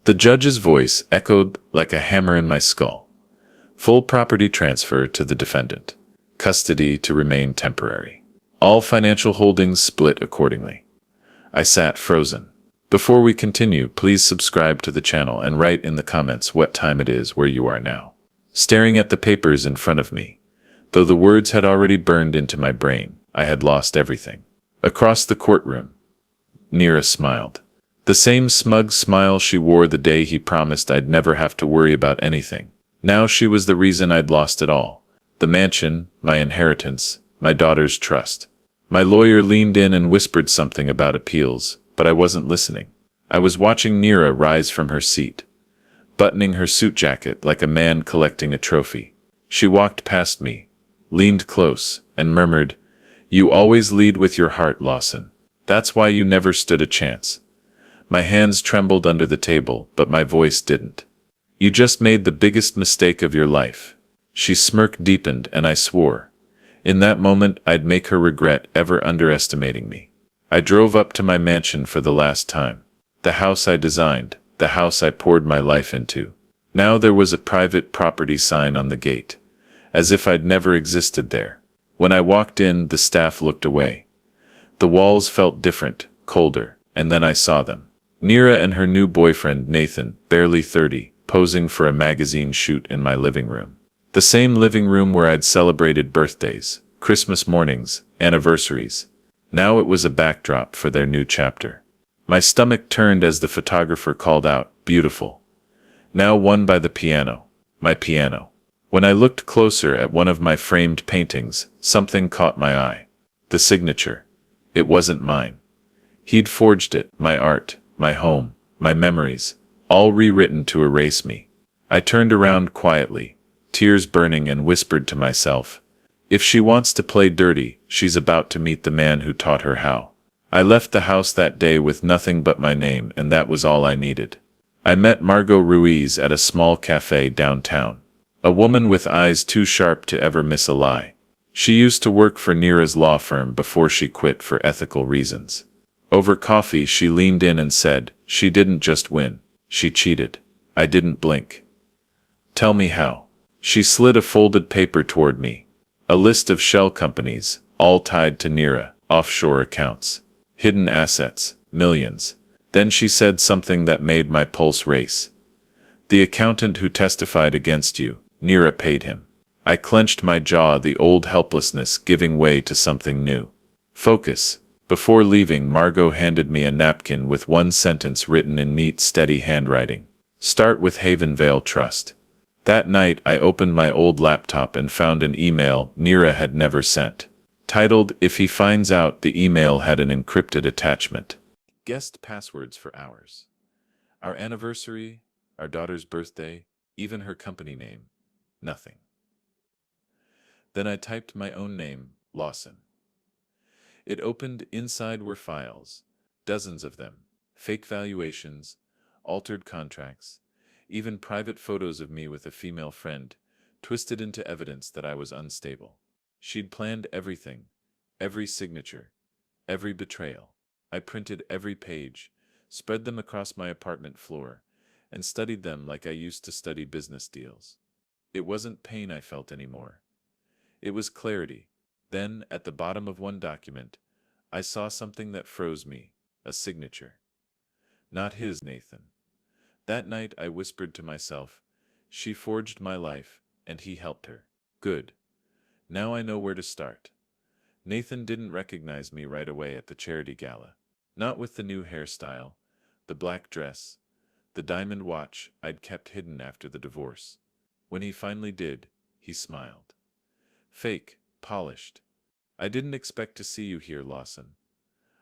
The judge's voice echoed like a hammer in my skull. Full property transfer to the defendant. Custody to remain temporary. All financial holdings split accordingly. I sat frozen. Before we continue, please subscribe to the channel and write in the comments what time it is where you are now. Staring at the papers in front of me, though the words had already burned into my brain, I had lost everything. Across the courtroom, Neera smiled. The same smug smile she wore the day he promised I'd never have to worry about anything. Now she was the reason I'd lost it all. The mansion, my inheritance, my daughter's trust. My lawyer leaned in and whispered something about appeals, but I wasn't listening. I was watching Neera rise from her seat, buttoning her suit jacket like a man collecting a trophy. She walked past me, leaned close, and murmured, "You always lead with your heart, Lawson. That's why you never stood a chance." My hands trembled under the table, but my voice didn't. "You just made the biggest mistake of your life." She smirk deepened, and I swore, in that moment, I'd make her regret ever underestimating me. I drove up to my mansion for the last time. The house I designed, the house I poured my life into. Now there was a private property sign on the gate, as if I'd never existed there. When I walked in, the staff looked away. The walls felt different, colder, and then I saw them. Neera and her new boyfriend, Nathan, barely 30, posing for a magazine shoot in my living room. The same living room where I'd celebrated birthdays, Christmas mornings, anniversaries. Now it was a backdrop for their new chapter. My stomach turned as the photographer called out, "Beautiful." Now one by the piano, my piano. When I looked closer at one of my framed paintings, something caught my eye. The signature. It wasn't mine. He'd forged it, my art, my home, my memories, all rewritten to erase me. I turned around quietly, tears burning, and whispered to myself, "If she wants to play dirty, she's about to meet the man who taught her how." I left the house that day with nothing but my name, and that was all I needed. I met Margot Ruiz at a small cafe downtown. A woman with eyes too sharp to ever miss a lie. She used to work for Neera's law firm before she quit for ethical reasons. Over coffee, she leaned in and said, "She didn't just win, she cheated." I didn't blink. "Tell me how." She slid a folded paper toward me. A list of shell companies, all tied to Neera, offshore accounts, hidden assets, millions. Then she said something that made my pulse race. "The accountant who testified against you, Neera paid him." I clenched my jaw, the old helplessness giving way to something new. Focus. Before leaving, Margot handed me a napkin with one sentence written in neat, steady handwriting. "Start with Havenvale Trust." That night, I opened my old laptop and found an email Neera had never sent. Titled, "If he finds out," the email had an encrypted attachment. Guessed passwords for hours. Our anniversary, our daughter's birthday, even her company name. Nothing. Then I typed my own name, Lawson. It opened. Inside were files, dozens of them, fake valuations, altered contracts, even private photos of me with a female friend, twisted into evidence that I was unstable. She'd planned everything, every signature, every betrayal. I printed every page, spread them across my apartment floor, and studied them like I used to study business deals. It wasn't pain I felt anymore. It was clarity. Then, at the bottom of one document, I saw something that froze me, a signature. Not his, Nathan. That night I whispered to myself, "She forged my life, and he helped her." Good. Now I know where to start. Nathan didn't recognize me right away at the charity gala. Not with the new hairstyle, the black dress, the diamond watch I'd kept hidden after the divorce. When he finally did, he smiled. Fake, polished. "I didn't expect to see you here, Lawson."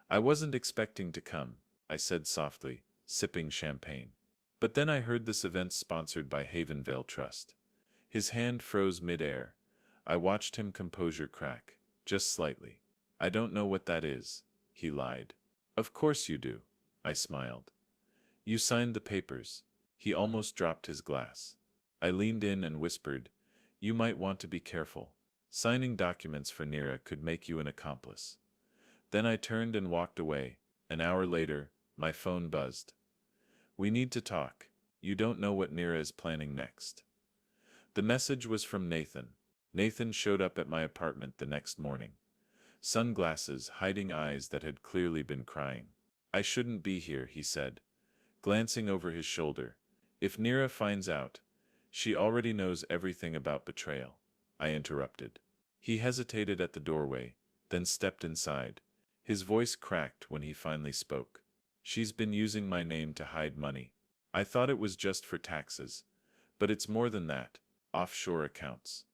"I wasn't expecting to come," I said softly, sipping champagne. But then I heard this event sponsored by Havenvale Trust. His hand froze mid-air. I watched him composure crack, just slightly. "I don't know what that is," he lied. "Of course you do," I smiled. "You signed the papers." He almost dropped his glass. I leaned in and whispered, "You might want to be careful. Signing documents for Neera could make you an accomplice." Then I turned and walked away. An hour later, my phone buzzed. "We need to talk." You don't know what Nira is planning next. The message was from Nathan. Nathan showed up at my apartment the next morning. Sunglasses hiding eyes that had clearly been crying. I shouldn't be here, he said, glancing over his shoulder. If Nira finds out, she already knows everything about betrayal. I interrupted. He hesitated at the doorway, then stepped inside. His voice cracked when he finally spoke. She's been using my name to hide money. I thought it was just for taxes, but it's more than that. Offshore accounts.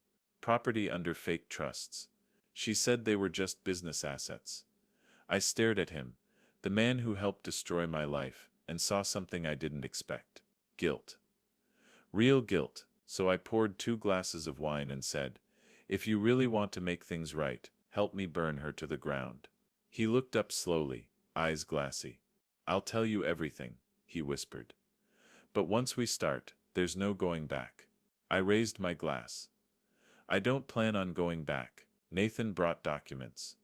Property under fake trusts. She said they were just business assets. I stared at him, the man who helped destroy my life, and saw something I didn't expect. Guilt. Real guilt, so I poured 2 glasses of wine and said, "If you really want to make things right, help me burn her to the ground." He looked up slowly, eyes glassy. "I'll tell you everything," he whispered. "But once we start, there's no going back." I raised my glass. "I don't plan on going back." Nathan brought documents.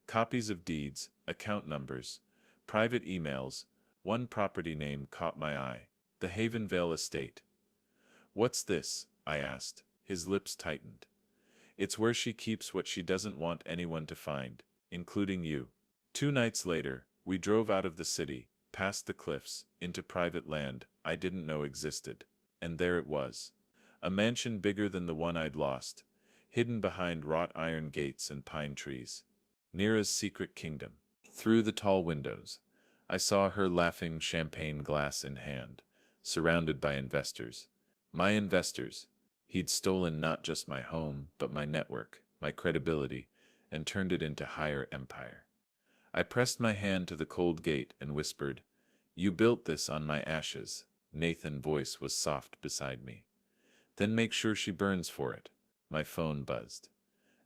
Copies of deeds, account numbers, private emails. One property name caught my eye. The Havenvale estate. "What's this?" I asked. His lips tightened. "It's where she keeps what she doesn't want anyone to find, including you." 2 nights later, we drove out of the city, past the cliffs, into private land I didn't know existed. And there it was. A mansion bigger than the one I'd lost, hidden behind wrought iron gates and pine trees. Nira's secret kingdom. Through the tall windows, I saw her laughing, champagne glass in hand, surrounded by investors. My investors. He'd stolen not just my home, but my network, my credibility, and turned it into higher empire. I pressed my hand to the cold gate and whispered, "You built this on my ashes." Nathan's voice was soft beside me. "Then make sure she burns for it." My phone buzzed.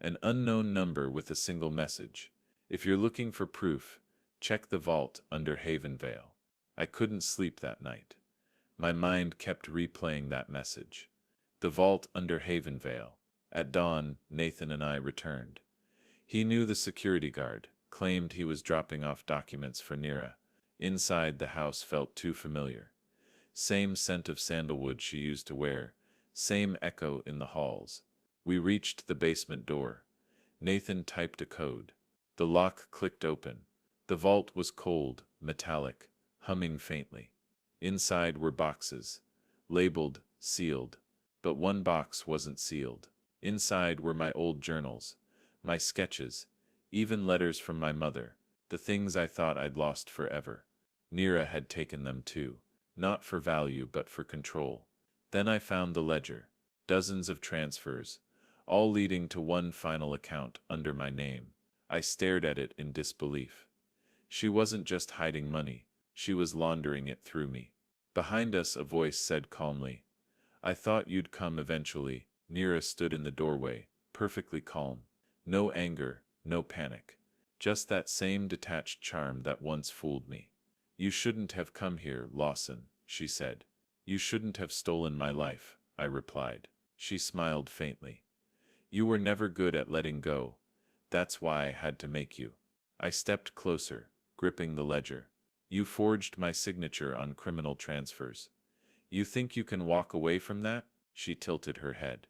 An unknown number with a single message. "If you're looking for proof, check the vault under Havenvale." I couldn't sleep that night. My mind kept replaying that message. The vault under Havenvale. At dawn, Nathan and I returned. He knew the security guard, claimed he was dropping off documents for Nira. Inside, the house felt too familiar. Same scent of sandalwood she used to wear, same echo in the halls. We reached the basement door. Nathan typed a code. The lock clicked open. The vault was cold, metallic, humming faintly. Inside were boxes, labeled, sealed. But one box wasn't sealed. Inside were my old journals, my sketches, even letters from my mother, the things I thought I'd lost forever. Nira had taken them too, not for value but for control. Then I found the ledger, dozens of transfers, all leading to one final account under my name. I stared at it in disbelief. She wasn't just hiding money, she was laundering it through me. Behind us, a voice said calmly, "I thought you'd come eventually." Nira stood in the doorway, perfectly calm. No anger, no panic. Just that same detached charm that once fooled me. "You shouldn't have come here, Lawson," she said. "You shouldn't have stolen my life," I replied. She smiled faintly. "You were never good at letting go. That's why I had to make you." I stepped closer, gripping the ledger. "You forged my signature on criminal transfers. You think you can walk away from that?" She tilted her head.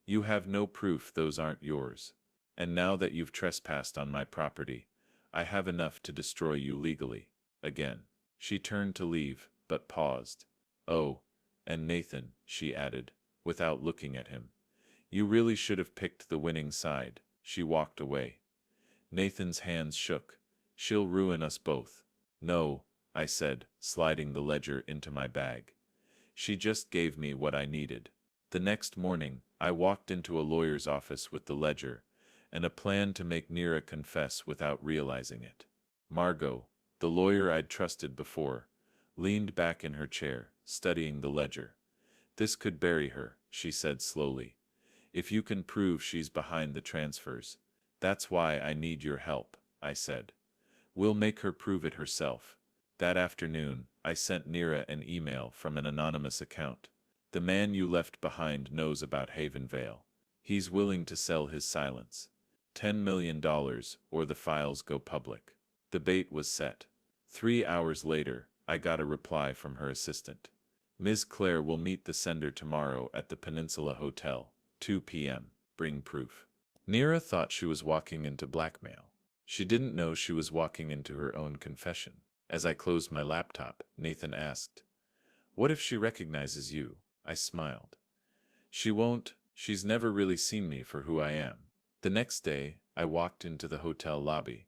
"You have no proof those aren't yours. And now that you've trespassed on my property, I have enough to destroy you legally." Again. She turned to leave, but paused. "Oh, and Nathan," she added, without looking at him. "You really should have picked the winning side." She walked away. Nathan's hands shook. "She'll ruin us both." "No," I said, sliding the ledger into my bag. "She just gave me what I needed." The next morning, I walked into a lawyer's office with the ledger, and a plan to make Nira confess without realizing it. Margot, the lawyer I'd trusted before, leaned back in her chair, studying the ledger. "This could bury her," she said slowly. "If you can prove she's behind the transfers." "That's why I need your help," I said. "We'll make her prove it herself." That afternoon, I sent Nira an email from an anonymous account. "The man you left behind knows about Havenvale. He's willing to sell his silence. $10 million, or the files go public." The bait was set. 3 hours later, I got a reply from her assistant. Ms. Claire will meet the sender tomorrow at the Peninsula Hotel, 2 p.m. Bring proof. Nira thought she was walking into blackmail. She didn't know she was walking into her own confession. As I closed my laptop, Nathan asked, "What if she recognizes you?" I smiled. "She won't. She's never really seen me for who I am." The next day, I walked into the hotel lobby,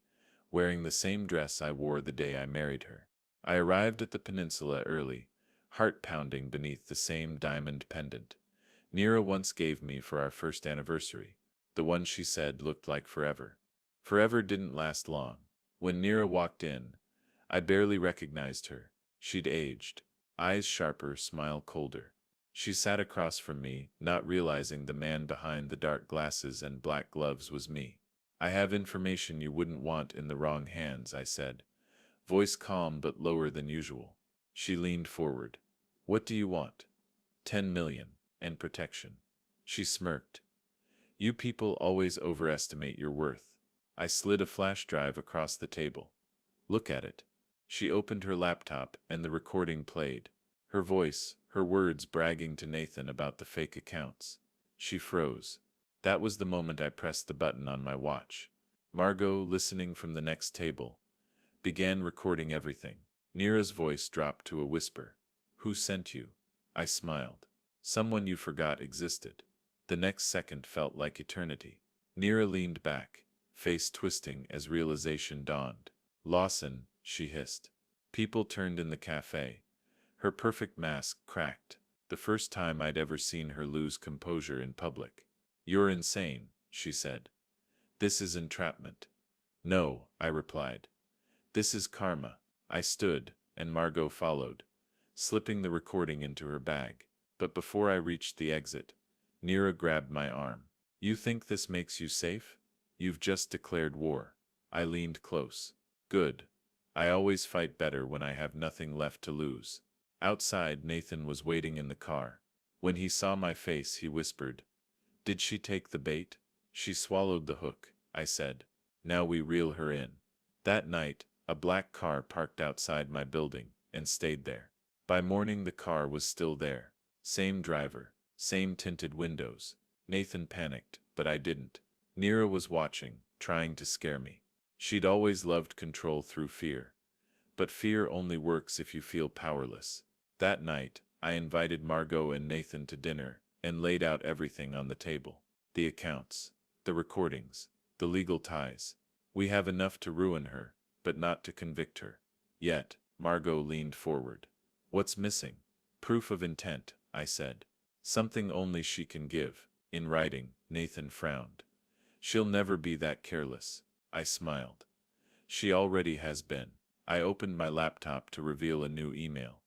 wearing the same dress I wore the day I married her. I arrived at the Peninsula early, heart pounding beneath the same diamond pendant Nira once gave me for our first anniversary, the one she said looked like forever. Forever didn't last long. When Nira walked in, I barely recognized her. She'd aged, eyes sharper, smile colder. She sat across from me, not realizing the man behind the dark glasses and black gloves was me. "I have information you wouldn't want in the wrong hands," I said, voice calm but lower than usual. She leaned forward. "What do you want?" 10 million, and protection." She smirked. "You people always overestimate your worth." I slid a flash drive across the table. "Look at it." She opened her laptop and the recording played. Her voice, her words bragging to Nathan about the fake accounts. She froze. That was the moment I pressed the button on my watch. Margot, listening from the next table, began recording everything. Nira's voice dropped to a whisper. "Who sent you?" I smiled. "Someone you forgot existed." The next second felt like eternity. Nira leaned back, face twisting as realization dawned. "Lawson," she hissed. People turned in the cafe. Her perfect mask cracked, the first time I'd ever seen her lose composure in public. "You're insane," she said. "This is entrapment." "No," I replied. "This is karma." I stood, and Margot followed, slipping the recording into her bag. But before I reached the exit, Nira grabbed my arm. "You think this makes you safe? You've just declared war." I leaned close. "Good. I always fight better when I have nothing left to lose." Outside, Nathan was waiting in the car. When he saw my face, he whispered, "Did she take the bait?" "She swallowed the hook," I said. "Now we reel her in." That night, a black car parked outside my building, and stayed there. By morning the car was still there. Same driver, same tinted windows. Nathan panicked, but I didn't. Nira was watching, trying to scare me. She'd always loved control through fear. But fear only works if you feel powerless. That night, I invited Margot and Nathan to dinner, and laid out everything on the table. The accounts, the recordings, the legal ties. We have enough to ruin her, but not to convict her. Yet, Margot leaned forward. "What's missing?" "Proof of intent," I said. "Something only she can give." "In writing," Nathan frowned. "She'll never be that careless." I smiled. "She already has been." I opened my laptop to reveal a new email.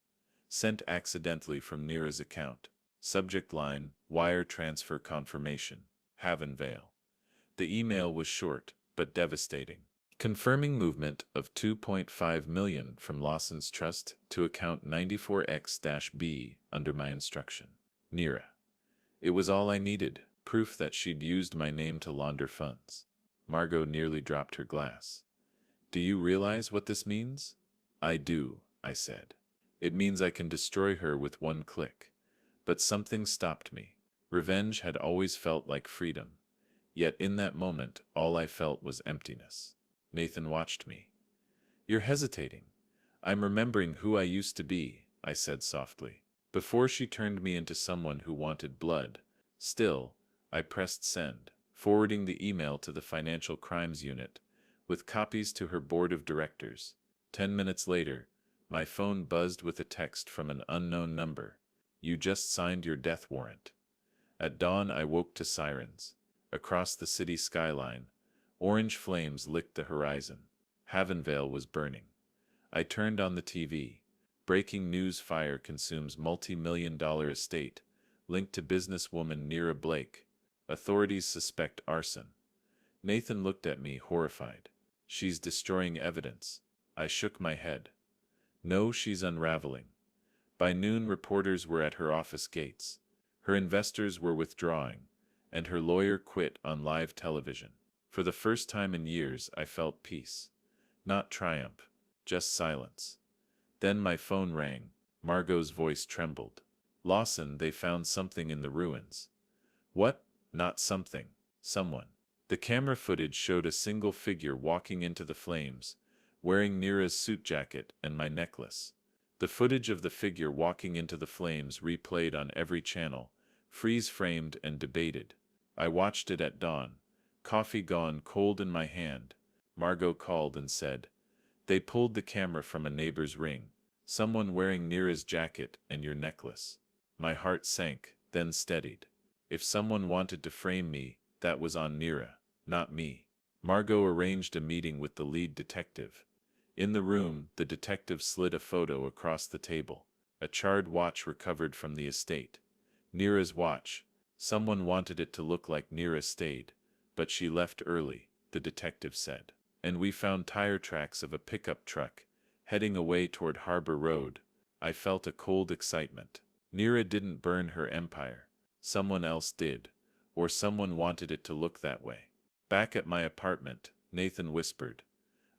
Sent accidentally from Nira's account. Subject line, "Wire transfer confirmation. Havenvale." The email was short, but devastating. Confirming movement of 2.5 million from Lawson's trust to account 94X-B under my instruction. Nira. It was all I needed, proof that she'd used my name to launder funds. Margot nearly dropped her glass. "Do you realize what this means?" "I do," I said. "It means I can destroy her with one click." But something stopped me. Revenge had always felt like freedom. Yet in that moment, all I felt was emptiness. Nathan watched me. "You're hesitating." "I'm remembering who I used to be," I said softly, "before she turned me into someone who wanted blood." Still, I pressed send, forwarding the email to the Financial Crimes Unit, with copies to her board of directors. 10 minutes later, my phone buzzed with a text from an unknown number. "You just signed your death warrant." At dawn I woke to sirens. Across the city skyline, orange flames licked the horizon. Havenvale was burning. I turned on the TV. Breaking news: fire consumes multi-million-dollar estate, linked to businesswoman Nira Blake. Authorities suspect arson. Nathan looked at me, horrified. "She's destroying evidence." I shook my head. "No, she's unraveling." By noon, reporters were at her office gates. Her investors were withdrawing, and her lawyer quit on live television. For the first time in years, I felt peace. Not triumph, just silence. Then my phone rang. Margot's voice trembled. Lawson, they found something in the ruins. What? Not something. Someone. The camera footage showed a single figure walking into the flames, wearing Nira's suit jacket and my necklace. The footage of the figure walking into the flames replayed on every channel, freeze-framed and debated. I watched it at dawn, coffee gone cold in my hand. Margot called and said, "They pulled the camera from a neighbor's ring. Someone wearing Nira's jacket and your necklace." My heart sank, then steadied. If someone wanted to frame me, that was on Nira, not me. Margot arranged a meeting with the lead detective. In the room, the detective slid a photo across the table. A charred watch recovered from the estate. Nira's watch. Someone wanted it to look like Nira stayed, but she left early, the detective said. And we found tire tracks of a pickup truck, heading away toward Harbor Road. I felt a cold excitement. Nira didn't burn her empire. Someone else did. Or someone wanted it to look that way. Back at my apartment, Nathan whispered.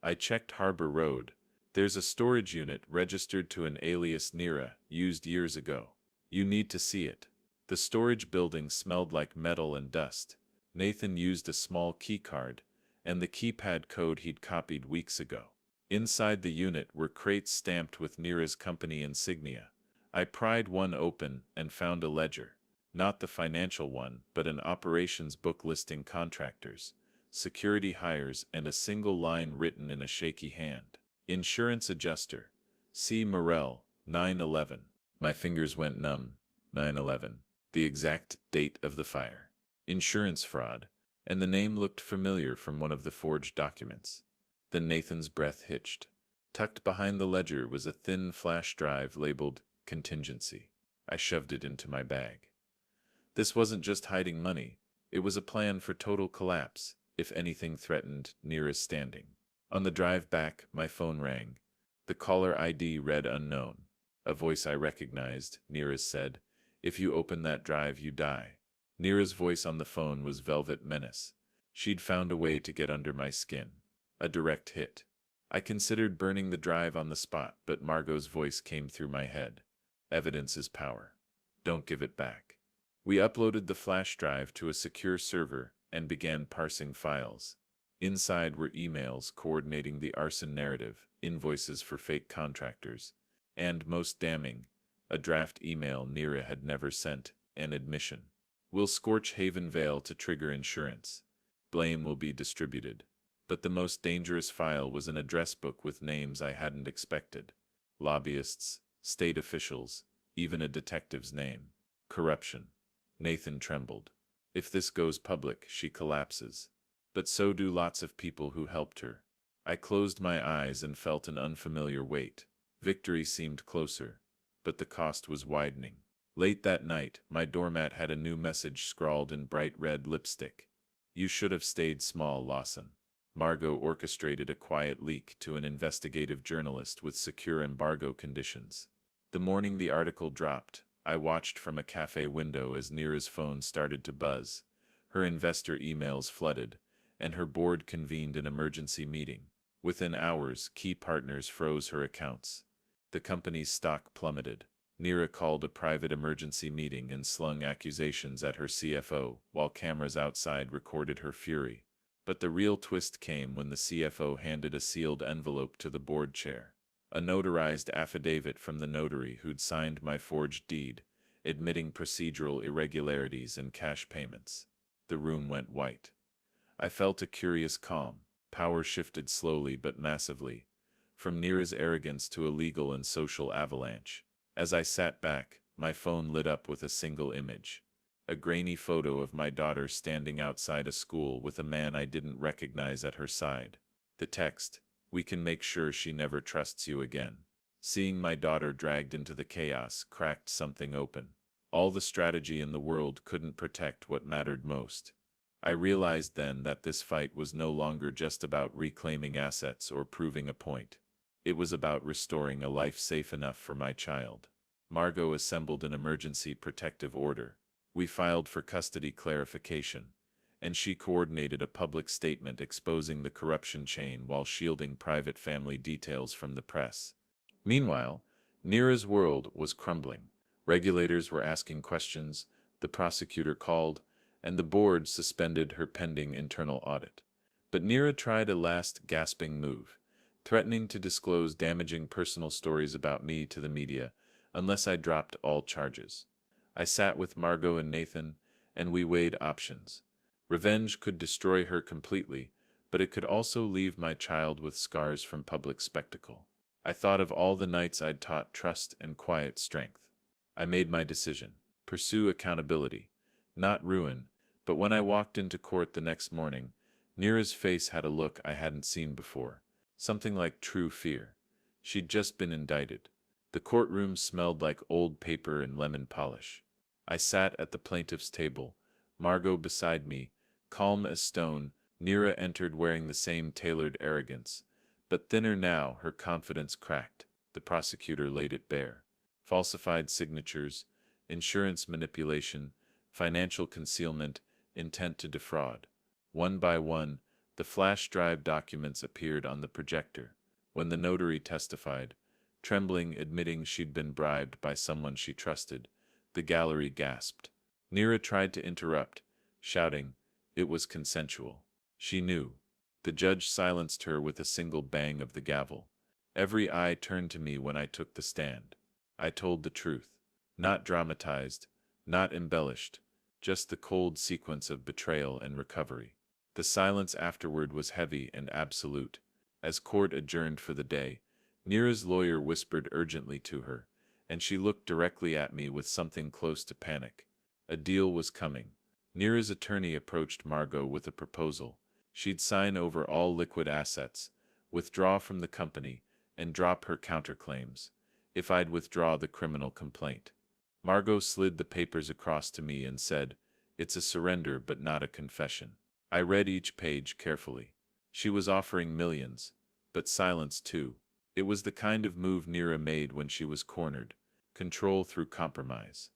I checked Harbor Road. There's a storage unit registered to an alias Nira, used years ago. You need to see it. The storage building smelled like metal and dust. Nathan used a small keycard, and the keypad code he'd copied weeks ago. Inside the unit were crates stamped with Nira's company insignia. I pried one open and found a ledger. Not the financial one, but an operations book listing contractors, security hires, and a single line written in a shaky hand. Insurance adjuster. C. Morrell, 9/11. My fingers went numb. 9/11. The exact date of the fire. Insurance fraud. And the name looked familiar from one of the forged documents. Then Nathan's breath hitched. Tucked behind the ledger was a thin flash drive labeled contingency. I shoved it into my bag. This wasn't just hiding money. It was a plan for total collapse, if anything threatened Nira's standing. On the drive back, my phone rang. The caller ID read unknown. A voice I recognized, Nira's said, "If you open that drive, you die." Nira's voice on the phone was velvet menace. She'd found a way to get under my skin. A direct hit. I considered burning the drive on the spot, but Margot's voice came through my head. Evidence is power. Don't give it back. We uploaded the flash drive to a secure server and began parsing files. Inside were emails coordinating the arson narrative, invoices for fake contractors, and, most damning, a draft email Nira had never sent, an admission. We'll scorch Haven Vale to trigger insurance. Blame will be distributed. But the most dangerous file was an address book with names I hadn't expected. Lobbyists, state officials, even a detective's name. Corruption. Nathan trembled. If this goes public, she collapses. But so do lots of people who helped her. I closed my eyes and felt an unfamiliar weight. Victory seemed closer, but the cost was widening. Late that night, my doormat had a new message scrawled in bright red lipstick. You should have stayed small, Lawson. Margot orchestrated a quiet leak to an investigative journalist with secure embargo conditions. The morning the article dropped, I watched from a cafe window as Nira's phone started to buzz. Her investor emails flooded, and her board convened an emergency meeting. Within hours, key partners froze her accounts. The company's stock plummeted. Nira called a private emergency meeting and slung accusations at her CFO, while cameras outside recorded her fury. But the real twist came when the CFO handed a sealed envelope to the board chair. A notarized affidavit from the notary who'd signed my forged deed, admitting procedural irregularities and cash payments. The room went white. I felt a curious calm. Power shifted slowly but massively, from Nira's arrogance to a legal and social avalanche. As I sat back, my phone lit up with a single image. A grainy photo of my daughter standing outside a school with a man I didn't recognize at her side. The text, "We can make sure she never trusts you again." Seeing my daughter dragged into the chaos cracked something open. All the strategy in the world couldn't protect what mattered most. I realized then that this fight was no longer just about reclaiming assets or proving a point. It was about restoring a life safe enough for my child. Margot assembled an emergency protective order. We filed for custody clarification, and she coordinated a public statement exposing the corruption chain while shielding private family details from the press. Meanwhile, Nira's world was crumbling. Regulators were asking questions, the prosecutor called, and the board suspended her pending internal audit. But Nira tried a last gasping move, threatening to disclose damaging personal stories about me to the media unless I dropped all charges. I sat with Margot and Nathan, and we weighed options. Revenge could destroy her completely, but it could also leave my child with scars from public spectacle. I thought of all the nights I'd taught trust and quiet strength. I made my decision. Pursue accountability. Not ruin. But when I walked into court the next morning, Nira's face had a look I hadn't seen before. Something like true fear. She'd just been indicted. The courtroom smelled like old paper and lemon polish. I sat at the plaintiff's table, Margot beside me, calm as stone. Nira entered wearing the same tailored arrogance, but thinner now, her confidence cracked. The prosecutor laid it bare. Falsified signatures, insurance manipulation, financial concealment, intent to defraud. One by one, the flash drive documents appeared on the projector. When the notary testified, trembling, admitting she'd been bribed by someone she trusted, the gallery gasped. Nira tried to interrupt, shouting, it was consensual. She knew. The judge silenced her with a single bang of the gavel. Every eye turned to me when I took the stand. I told the truth. Not dramatized, not embellished, just the cold sequence of betrayal and recovery. The silence afterward was heavy and absolute. As court adjourned for the day, Nira's lawyer whispered urgently to her, and she looked directly at me with something close to panic. A deal was coming. Nira's attorney approached Margot with a proposal. She'd sign over all liquid assets, withdraw from the company, and drop her counterclaims, if I'd withdraw the criminal complaint. Margot slid the papers across to me and said, it's a surrender but not a confession. I read each page carefully. She was offering millions, but silence too. It was the kind of move Nira made when she was cornered. Control through compromise.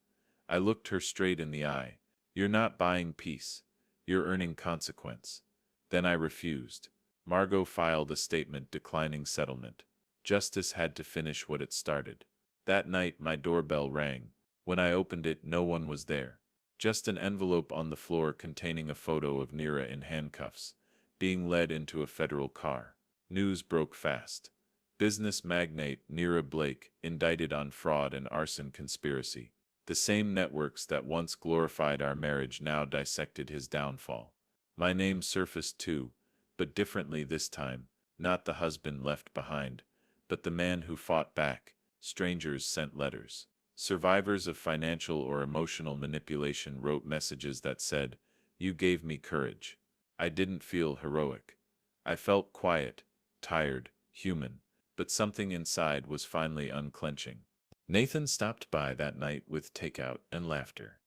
I looked her straight in the eye. You're not buying peace. You're earning consequence. Then I refused. Margot filed a statement declining settlement. Justice had to finish what it started. That night my doorbell rang. When I opened it, no one was there. Just an envelope on the floor containing a photo of Nira in handcuffs, being led into a federal car. News broke fast. Business magnate Nira Blake indicted on fraud and arson conspiracy. The same networks that once glorified our marriage now dissected his downfall. My name surfaced too, but differently this time. Not the husband left behind, but the man who fought back. Strangers sent letters. Survivors of financial or emotional manipulation wrote messages that said, you gave me courage. I didn't feel heroic. I felt quiet, tired, human, but something inside was finally unclenching. Nathan stopped by that night with takeout and laughter.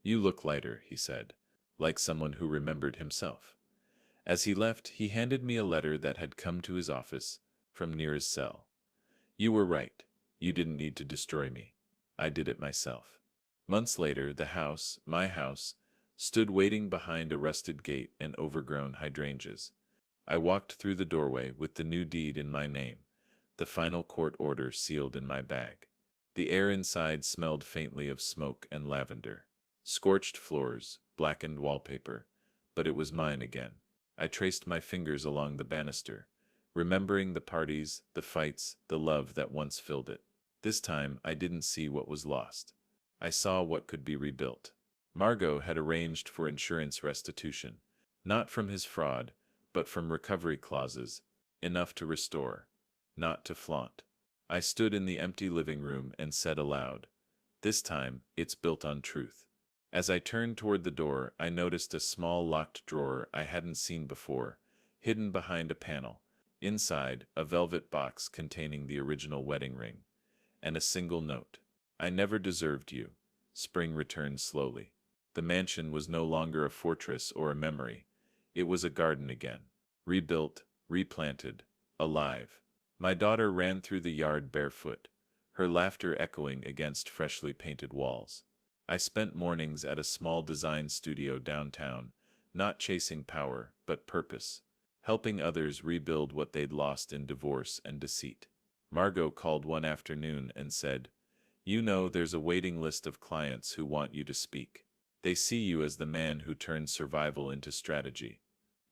You look lighter, he said, like someone who remembered himself. As he left, he handed me a letter that had come to his office from Nira's cell. You were right. You didn't need to destroy me. I did it myself. Months later, the house, my house, stood waiting behind a rusted gate and overgrown hydrangeas. I walked through the doorway with the new deed in my name, the final court order sealed in my bag. The air inside smelled faintly of smoke and lavender. Scorched floors, blackened wallpaper, but it was mine again. I traced my fingers along the banister, remembering the parties, the fights, the love that once filled it. This time I didn't see what was lost. I saw what could be rebuilt. Margot had arranged for insurance restitution, not from his fraud, but from recovery clauses, enough to restore, not to flaunt. I stood in the empty living room and said aloud, this time, it's built on truth. As I turned toward the door, I noticed a small locked drawer I hadn't seen before, hidden behind a panel. Inside, a velvet box containing the original wedding ring, and a single note. I never deserved you. Spring returned slowly. The mansion was no longer a fortress or a memory. It was a garden again. Rebuilt, replanted, alive. My daughter ran through the yard barefoot, her laughter echoing against freshly painted walls. I spent mornings at a small design studio downtown, not chasing power, but purpose, helping others rebuild what they'd lost in divorce and deceit. Margot called one afternoon and said, "You know, there's a waiting list of clients who want you to speak. They see you as the man who turned survival into strategy."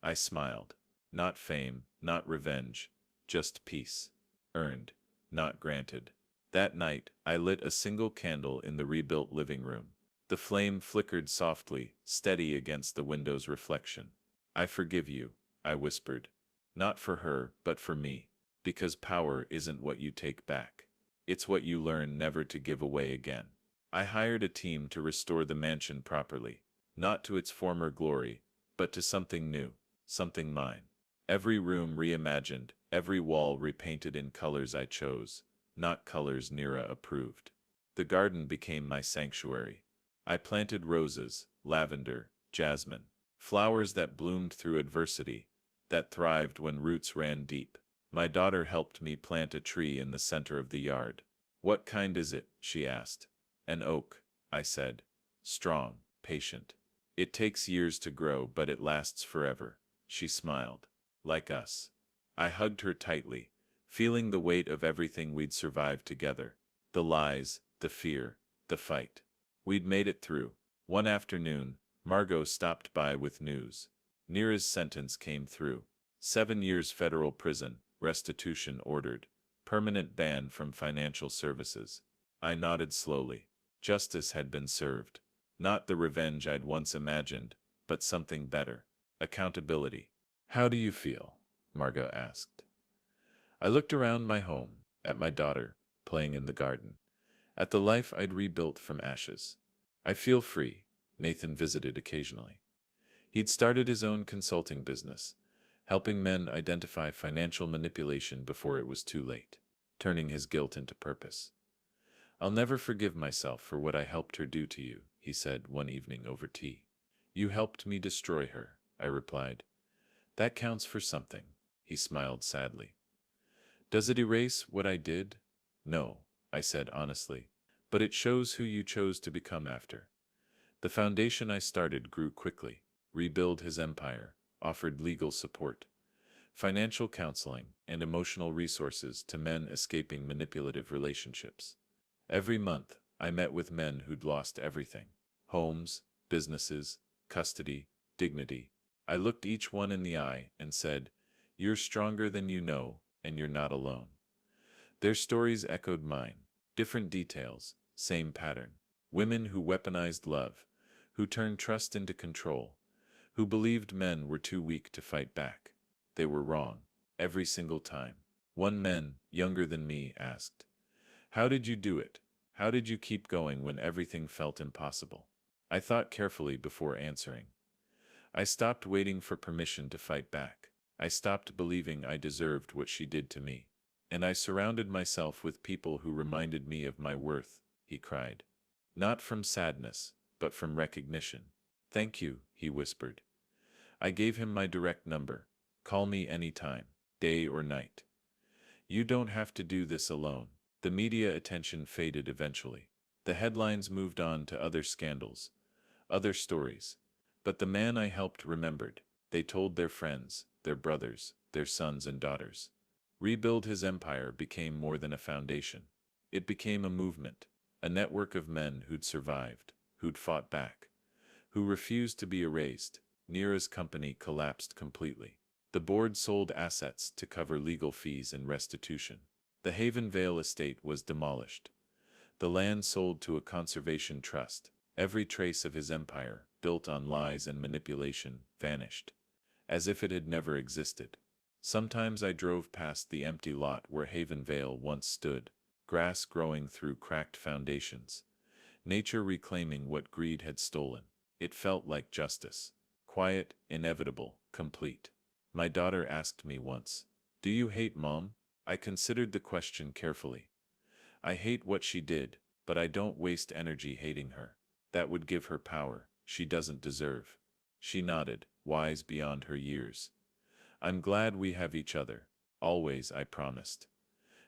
I smiled. Not fame, not revenge, just peace. Earned, not granted. That night, I lit a single candle in the rebuilt living room. The flame flickered softly, steady against the window's reflection. "I forgive you," I whispered. "Not for her, but for me. Because power isn't what you take back. It's what you learn never to give away again." I hired a team to restore the mansion properly, not to its former glory, but to something new, something mine. Every room reimagined, every wall repainted in colors I chose, not colors Nira approved. The garden became my sanctuary. I planted roses, lavender, jasmine, flowers that bloomed through adversity, that thrived when roots ran deep. My daughter helped me plant a tree in the center of the yard. "What kind is it?" she asked. "An oak," I said. "Strong, patient. It takes years to grow, but it lasts forever." She smiled. "Like us." I hugged her tightly, feeling the weight of everything we'd survived together. The lies, the fear, the fight. We'd made it through. One afternoon, Margot stopped by with news. Nira's sentence came through. 7 years federal prison, restitution ordered, permanent ban from financial services. I nodded slowly. Justice had been served. Not the revenge I'd once imagined, but something better. Accountability. "How do you feel?" Margot asked. I looked around my home, at my daughter, playing in the garden, at the life I'd rebuilt from ashes. "I feel free." Nathan visited occasionally. He'd started his own consulting business, helping men identify financial manipulation before it was too late, turning his guilt into purpose. "I'll never forgive myself for what I helped her do to you," he said one evening over tea. "You helped me destroy her," I replied. "That counts for something." He smiled sadly. "Does it erase what I did?" "No," I said honestly. "But it shows who you chose to become after." The foundation I started grew quickly. Rebuild his empire, offered legal support, financial counseling, and emotional resources to men escaping manipulative relationships. Every month, I met with men who'd lost everything: homes, businesses, custody, dignity. I looked each one in the eye and said, "You're stronger than you know, and you're not alone." Their stories echoed mine. Different details, same pattern. Women who weaponized love, who turned trust into control, who believed men were too weak to fight back. They were wrong, every single time. One man, younger than me, asked, "How did you do it? How did you keep going when everything felt impossible?" I thought carefully before answering. I stopped waiting for permission to fight back. I stopped believing I deserved what she did to me. "And I surrounded myself with people who reminded me of my worth," he cried. "Not from sadness, but from recognition." "Thank you," he whispered. I gave him my direct number. "Call me anytime, day or night. You don't have to do this alone." The media attention faded eventually. The headlines moved on to other scandals, other stories. But the man I helped remembered. They told their friends, their brothers, their sons and daughters. Rebuild his empire became more than a foundation. It became a movement, a network of men who'd survived, who'd fought back, who refused to be erased. Nira's company collapsed completely. The board sold assets to cover legal fees and restitution. The Haven Vale estate was demolished. The land sold to a conservation trust. Every trace of his empire, built on lies and manipulation, vanished, as if it had never existed. Sometimes I drove past the empty lot where Haven Vale once stood, grass growing through cracked foundations, nature reclaiming what greed had stolen. It felt like justice. Quiet, inevitable, complete. My daughter asked me once, "Do you hate Mom?" I considered the question carefully. "I hate what she did, but I don't waste energy hating her. That would give her power she doesn't deserve." She nodded, wise beyond her years. "I'm glad we have each other. Always," I promised.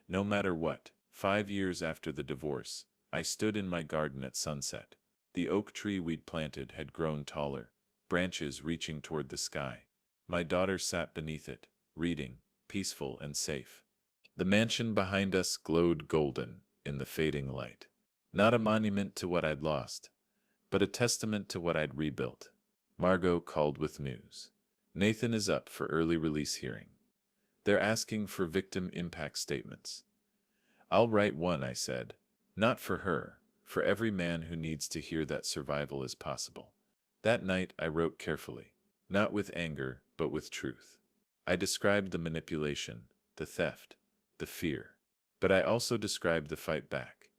No matter what. 5 years after the divorce, I stood in my garden at sunset. The oak tree we'd planted had grown taller, branches reaching toward the sky. My daughter sat beneath it, reading, peaceful and safe. The mansion behind us glowed golden in the fading light. Not a monument to what I'd lost, but a testament to what I'd rebuilt. Margot called with news. Nathan is up for early release hearing. They're asking for victim impact statements. I'll write one, I said. Not for her, for every man who needs to hear that survival is possible. That night I wrote carefully, not with anger, but with truth. I described the manipulation, the theft, the fear. But I also described the fight back.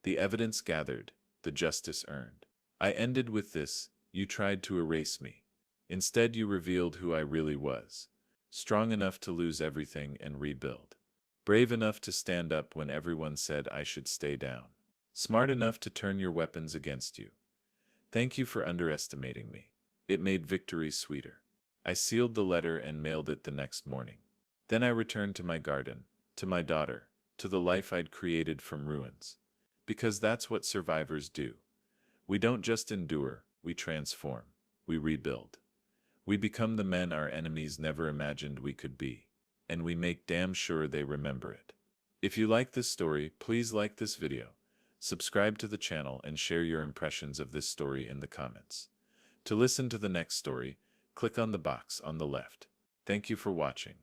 The evidence gathered, the justice earned. I ended with this: you tried to erase me. Instead you revealed who I really was. Strong enough to lose everything and rebuild. Brave enough to stand up when everyone said I should stay down. Smart enough to turn your weapons against you. Thank you for underestimating me. It made victory sweeter. I sealed the letter and mailed it the next morning. Then I returned to my garden, to my daughter, to the life I'd created from ruins. Because that's what survivors do. We don't just endure, we transform, we rebuild. We become the men our enemies never imagined we could be. And we make damn sure they remember it. If you like this story, please like this video, subscribe to the channel, and share your impressions of this story in the comments. To listen to the next story, click on the box on the left. Thank you for watching.